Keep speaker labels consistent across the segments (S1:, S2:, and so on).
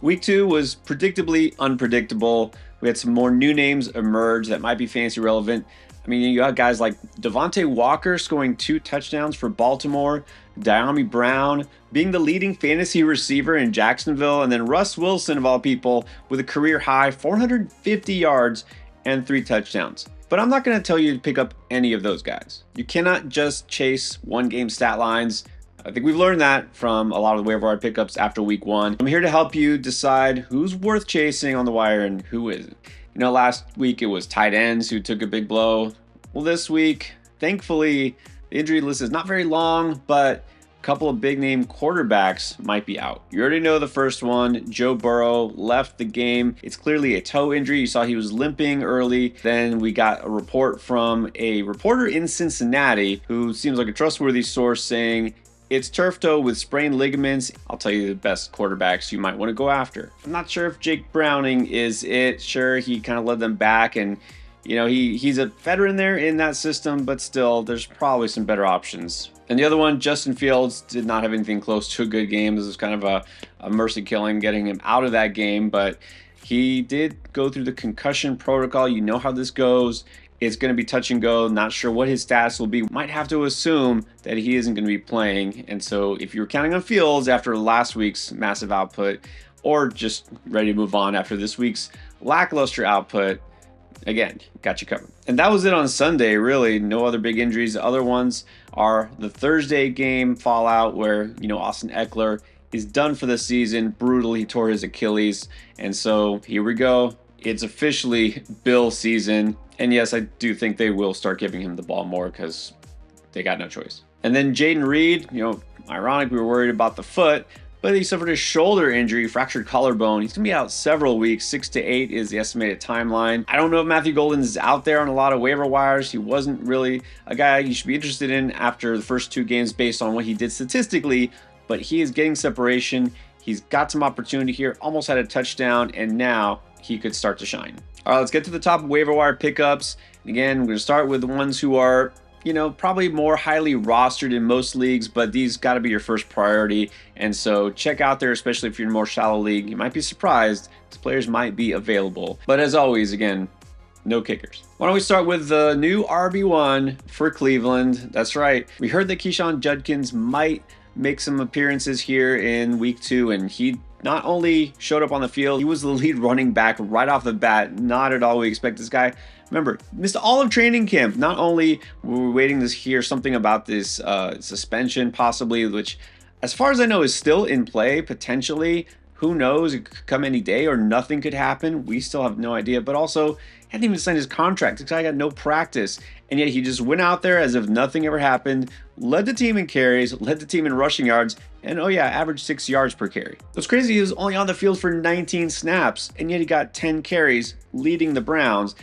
S1: Week 2 was predictably unpredictable. We had some more new names emerge that might be fantasy relevant. I mean, you got guys like Devontae Walker scoring 2 touchdowns for Baltimore, Diami Brown being the leading fantasy receiver in Jacksonville, and then Russ Wilson, of all people, with a career high 450 yards and 3 touchdowns. But I'm not going to tell you to pick up any of those guys. You cannot just chase one-game stat lines. I think we've learned that from a lot of the waiver wire pickups after week 1. I'm here to help you decide who's worth chasing on the wire and who isn't. You know, last week it was tight ends who took a big blow. Well, this week, thankfully, the injury list is not very long, but a couple of big name quarterbacks might be out. You already know the first one. Joe Burrow left the game. It's clearly a toe injury. You saw he was limping early. Then we got a report from a reporter in Cincinnati who seems like a trustworthy source saying it's turf toe with sprained ligaments. I'll tell you the best quarterbacks you might want to go after. I'm not sure if Jake Browning is it. Sure, he kind of led them back, and you know, he's a veteran there in that system, but still, there's probably some better options. And the other one, Justin Fields, did not have anything close to a good game. This was kind of a mercy killing, getting him out of that game, but he did go through the concussion protocol. You know how this goes. It's going to be touch and go. Not sure what his stats will be. Might have to assume that he isn't going to be playing. And so if you were counting on Fields after last week's massive output, or just ready to move on after this week's lackluster output, again, got you covered. And that was it on Sunday, really. No other big injuries. The other ones are the Thursday game fallout where, you know, Austin Eckler is done for the season. Brutal. He tore his Achilles. And so here we go. It's officially Bill season. And yes, I do think they will start giving him the ball more because they got no choice. And then Jaden Reed, you know, ironic, we were worried about the foot, but he suffered a shoulder injury, fractured collarbone. He's going to be out several weeks. 6 to 8 is the estimated timeline. I don't know if Matthew Golden is out there on a lot of waiver wires. He wasn't really a guy you should be interested in after the first 2 games based on what he did statistically, but he is getting separation. He's got some opportunity here, almost had a touchdown, and now he could start to shine. All right, let's get to the top waiver wire pickups. Again, we're going to start with the ones who are, you know, probably more highly rostered in most leagues, but these got to be your first priority. And so check out there, especially if you're in a more shallow league. You might be surprised. These players might be available. But as always, again, no kickers. Why don't we start with the new RB1 for Cleveland? That's right. We heard that Keyshawn Judkins might make some appearances here in week 2, and he not only showed up on the field, he was the lead running back right off the bat. Not at all we expect this guy. Remember, missed all of training camp. Not only were we waiting to hear something about this suspension possibly, which as far as I know is still in play potentially. Who knows? It could come any day or nothing could happen. We still have no idea. But also, hadn't even signed his contract. This guy got no practice. And yet he just went out there as if nothing ever happened, led the team in carries, led the team in rushing yards, and oh yeah, averaged 6 yards per carry. What's crazy, he was only on the field for 19 snaps, and yet he got 10 carries, leading the Browns.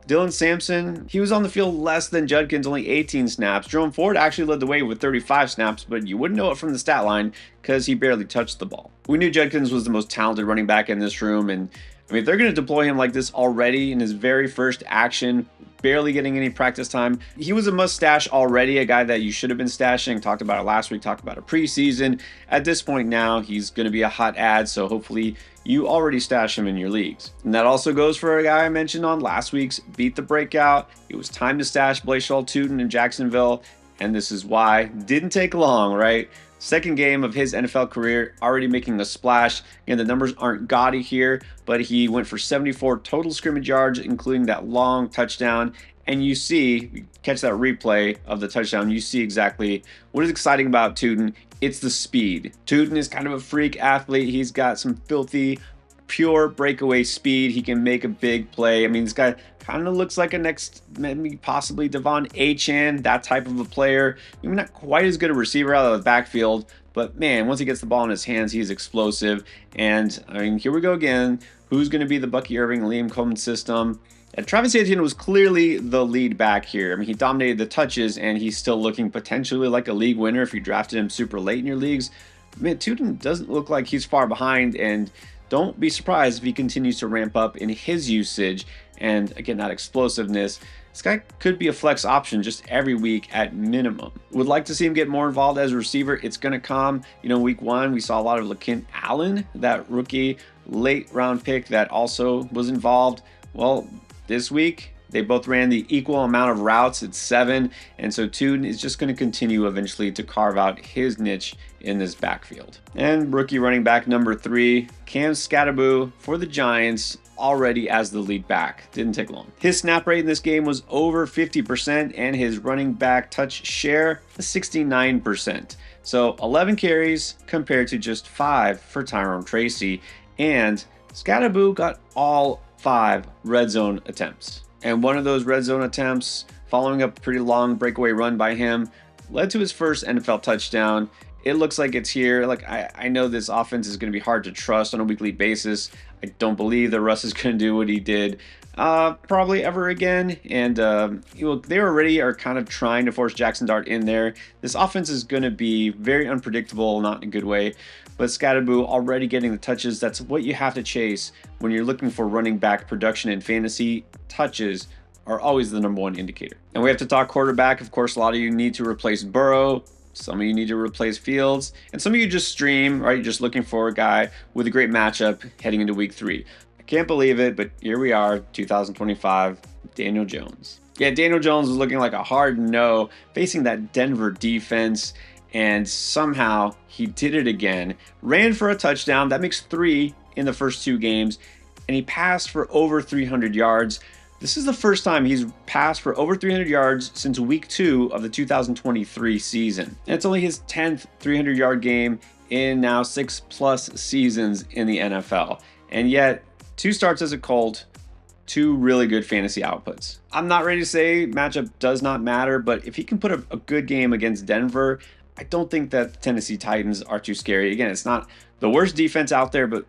S1: Dylan Sampson, he was on the field less than Judkins, only 18 snaps. Jerome Ford actually led the way with 35 snaps, but you wouldn't know it from the stat line because he barely touched the ball. We knew Judkins was the most talented running back in this room, and I mean, if they're going to deploy him like this already in his very first action, barely getting any practice time, he was a must stash already, a guy that you should have been stashing. Talked about it last week, talked about it preseason. At this point now, he's going to be a hot ad, so hopefully you already stash him in your leagues. And that also goes for a guy I mentioned on last week's Beat the Breakout. It was time to stash Blaisdell Tootin in Jacksonville, and this is why. Didn't take long, right? Second game of his NFL career, already making a splash. Again, the numbers aren't gaudy here, but he went for 74 total scrimmage yards, including that long touchdown. And you see, catch that replay of the touchdown, you see exactly what is exciting about Tootin. It's the speed. Tootin is kind of a freak athlete. He's got some filthy, pure breakaway speed. He can make a big play. I mean, this guy kind of looks like a next, maybe possibly Devon Achane, that type of a player. Maybe not quite as good a receiver out of the backfield, but man, once he gets the ball in his hands, he's explosive. And I mean, here we go again. Who's going to be the Bucky Irving, Liam Coleman system? And Travis Etienne was clearly the lead back here. I mean, he dominated the touches, and he's still looking potentially like a league winner if you drafted him super late in your leagues. Man, Tootin doesn't look like he's far behind, and don't be surprised if he continues to ramp up in his usage and, again, that explosiveness. This guy could be a flex option just every week at minimum. Would like to see him get more involved as a receiver. It's going to come. You know, week 1, we saw a lot of LaKent Allen, that rookie late round pick that also was involved. Well, this week, they both ran the equal amount of routes at 7, and so Tune is just going to continue eventually to carve out his niche in this backfield. And rookie running back number 3, Cam Skattebo for the Giants, already as the lead back. Didn't take long. His snap rate in this game was over 50%, and his running back touch share was 69%. So 11 carries compared to just 5 for Tyrone Tracy, and Skattebo got all 5 red zone attempts. And one of those red zone attempts, following up a pretty long breakaway run by him, led to his first NFL touchdown. It looks like it's here. Like, I know this offense is going to be hard to trust on a weekly basis. I don't believe that Russ is going to do what he did probably ever again. And they already are kind of trying to force Jackson Dart in there. This offense is going to be very unpredictable, not in a good way. But Skattebo already getting the touches. That's what you have to chase when you're looking for running back production in fantasy. Touches are always the number one indicator. And we have to talk quarterback. Of course, a lot of you need to replace Burrow. Some of you need to replace Fields. And some of you just stream, right? You're just looking for a guy with a great matchup heading into week 3. I can't believe it, but here we are, 2025, Daniel Jones. Yeah, Daniel Jones was looking like a hard no, facing that Denver defense. And somehow he did it again. Ran for a touchdown. That makes 3 in the first 2 games. And he passed for over 300 yards. This is the first time he's passed for over 300 yards since week 2 of the 2023 season. And it's only his 10th 300-yard game in now 6+ seasons in the NFL. And yet, 2 starts as a Colt, 2 really good fantasy outputs. I'm not ready to say matchup does not matter, but if he can put a good game against Denver, I don't think that the Tennessee Titans are too scary. Again, it's not the worst defense out there, but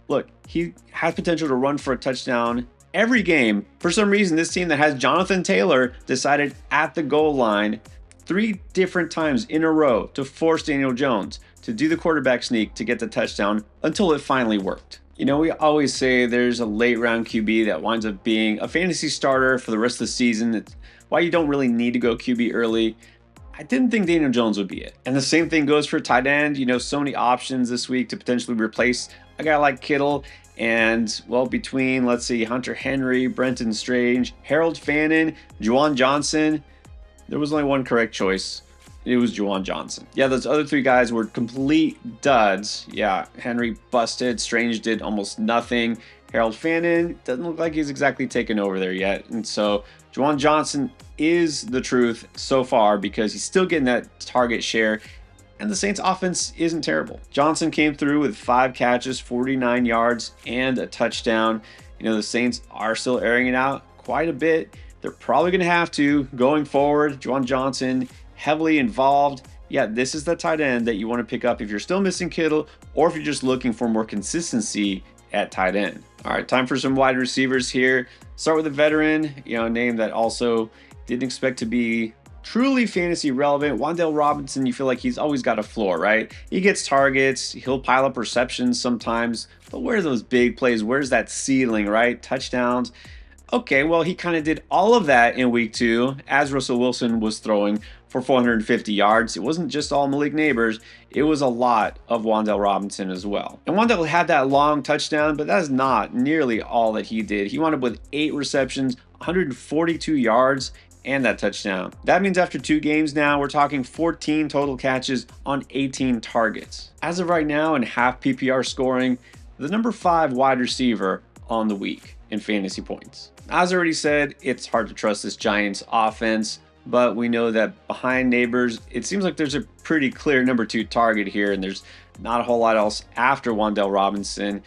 S1: look, he has potential to run for a touchdown every game. For some reason, this team that has Jonathan Taylor decided at the goal line 3 different times in a row to force Daniel Jones to do the quarterback sneak to get the touchdown until it finally worked. You know, we always say there's a late round QB that winds up being a fantasy starter for the rest of the season. It's why you don't really need to go QB early. I didn't think Daniel Jones would be it. And the same thing goes for tight end. You know, so many options this week to potentially replace a guy like Kittle. And, well, between, let's see, Hunter Henry, Brenton Strange, Harold Fannin, Juwan Johnson, there was only one correct choice. It was Juwan Johnson. Yeah, those other 3 guys were complete duds. Yeah, Henry busted. Strange did almost nothing. Harold Fannin doesn't look like he's exactly taken over there yet. And so Juwan Johnson is the truth so far because he's still getting that target share. And the Saints offense isn't terrible. Johnson came through with 5 catches, 49 yards, and a touchdown. You know, the Saints are still airing it out quite a bit. They're probably going to have to going forward. Juwan Johnson heavily involved. Yeah, this is the tight end that you want to pick up if you're still missing Kittle or if you're just looking for more consistency at tight end. All right, time for some wide receivers here. Start with a veteran, you know, a name that also didn't expect to be truly fantasy relevant. Wan'Dale Robinson, you feel like he's always got a floor, right? He gets targets, he'll pile up receptions sometimes, but where are those big plays? Where's that ceiling, right? Touchdowns. Okay, well, he kind of did all of that in week 2 as Russell Wilson was throwing for 450 yards. It wasn't just all Malik Neighbors. It was a lot of Wan'Dale Robinson as well. And Wan'Dale had that long touchdown, but that's not nearly all that he did. He wound up with 8 receptions, 142 yards, and that touchdown. That means after 2 games now, we're talking 14 total catches on 18 targets. As of right now, in half PPR scoring, the number 5 wide receiver on the week in fantasy points. As I already said, it's hard to trust this Giants offense, but we know that behind Neighbors, it seems like there's a pretty clear number 2 target here, and there's not a whole lot else after Wan'Dale Robinson.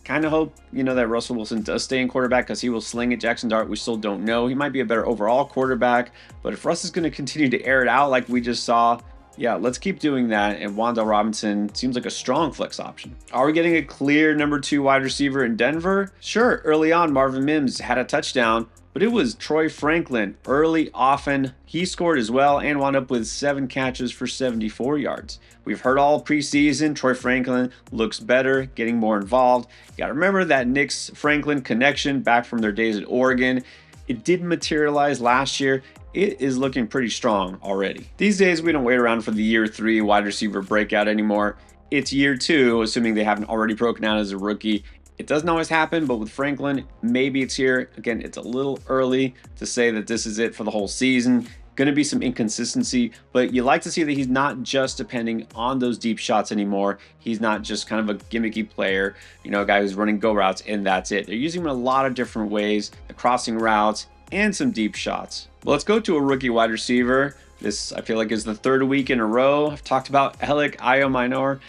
S1: Kind of hope, you know, that Russell Wilson does stay in quarterback because he will sling it. Jackson Dart, we still don't know. He might be a better overall quarterback, but if Russ is going to continue to air it out like we just saw, yeah, let's keep doing that. And Wan'Dale Robinson seems like a strong flex option. Are we getting a clear number 2 wide receiver in Denver? Sure, early on, Marvin Mims had a touchdown, but it was Troy Franklin early, often. He scored as well and wound up with 7 catches for 74 yards. We've heard all preseason, Troy Franklin looks better, getting more involved. You got to remember that Nix-Franklin connection back from their days at Oregon. It didn't materialize last year. It is looking pretty strong already. These days, we don't wait around for the year 3 wide receiver breakout anymore. It's year 2, assuming they haven't already broken out as a rookie, It doesn't always happen, but with Franklin, maybe it's here. Again, it's a little early to say that this is it for the whole season. Going to be some inconsistency, but you like to see that he's not just depending on those deep shots anymore. He's not just kind of a gimmicky player, you know, a guy who's running go routes and that's it. They're using him in a lot of different ways, the crossing routes and some deep shots. Well, let's go to a rookie wide receiver. This, I feel like, is the third week in a row I've talked about Alec Minor.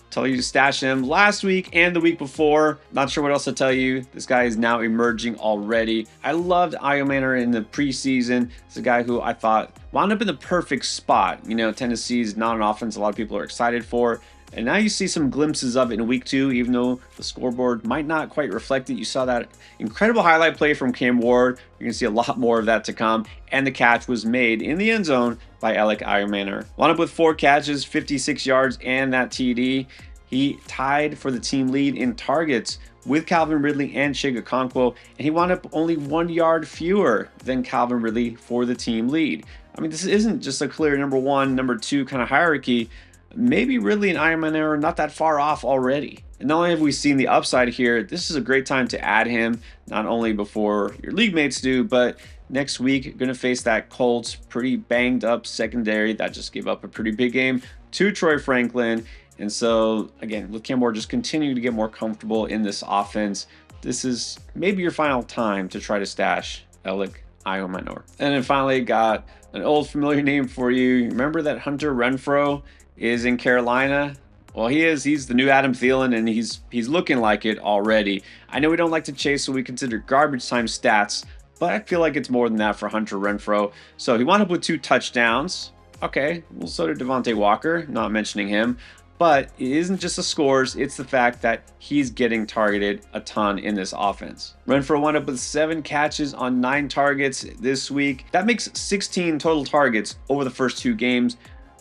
S1: Tell you to stash him last week and the week before. Not sure what else to tell you. This guy is now emerging already. I loved Manor in the preseason. It's a guy who I thought wound up in the perfect spot. You know, Tennessee's not an offense a lot of people are excited for. And now you see some glimpses of it in week 2, even though the scoreboard might not quite reflect it. You saw that incredible highlight play from Cam Ward. You're going to see a lot more of that to come. And the catch was made in the end zone by Alec Manor. Wound up with 4 catches, 56 yards, and that TD. He tied for the team lead in targets with Calvin Ridley and Chig Okonkwo, and he wound up only 1 yard fewer than Calvin Ridley for the team lead. I mean, this isn't just a clear number 1, number 2 kind of hierarchy. Maybe Ridley and Manor are not that far off already. And not only have we seen the upside here, this is a great time to add him, not only before your league mates do, but next week, going to face that Colts pretty banged up secondary that just gave up a pretty big game to Troy Franklin. And so, again, with Cam Ward just continuing to get more comfortable in this offense, this is maybe your final time to try to stash Alec Minor. And then finally, got an old familiar name for you. Remember that Hunter Renfrow is in Carolina? Well, he is. He's the new Adam Thielen, and he's looking like it already. I know we don't like to chase what we consider garbage time stats, but I feel like it's more than that for Hunter Renfrow. So he wound up with 2 touchdowns. Okay, well, so did Devontae Walker, not mentioning him. But it isn't just the scores, it's the fact that he's getting targeted a ton in this offense. Renfrow wound up with 7 catches on 9 targets this week. That makes 16 total targets over the first 2 games.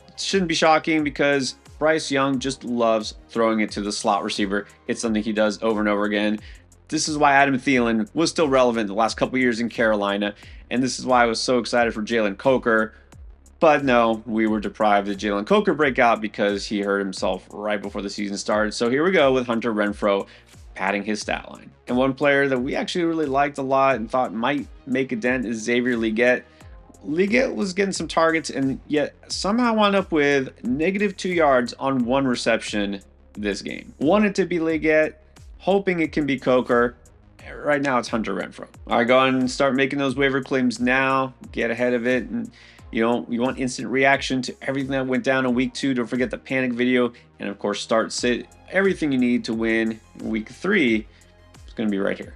S1: It shouldn't be shocking because Bryce Young just loves throwing it to the slot receiver. It's something he does over and over again. This is why Adam Thielen was still relevant the last couple years in Carolina. And this is why I was so excited for Jalen Coker. But no, we were deprived of Jalen Coker breakout because he hurt himself right before the season started. So here we go with Hunter Renfrow padding his stat line. And one player that we actually really liked a lot and thought might make a dent is Xavier Legette. Legette was getting some targets and yet somehow wound up with -2 yards on 1 reception this game. Wanted to be Legette, hoping it can be Coker. Right now it's Hunter Renfrow. All right, go on and start making those waiver claims now. Get ahead of it. And you know, you want instant reaction to everything that went down in week 2. Don't forget the panic video. And of course, start sit. Everything you need to win in week 3 is going to be right here.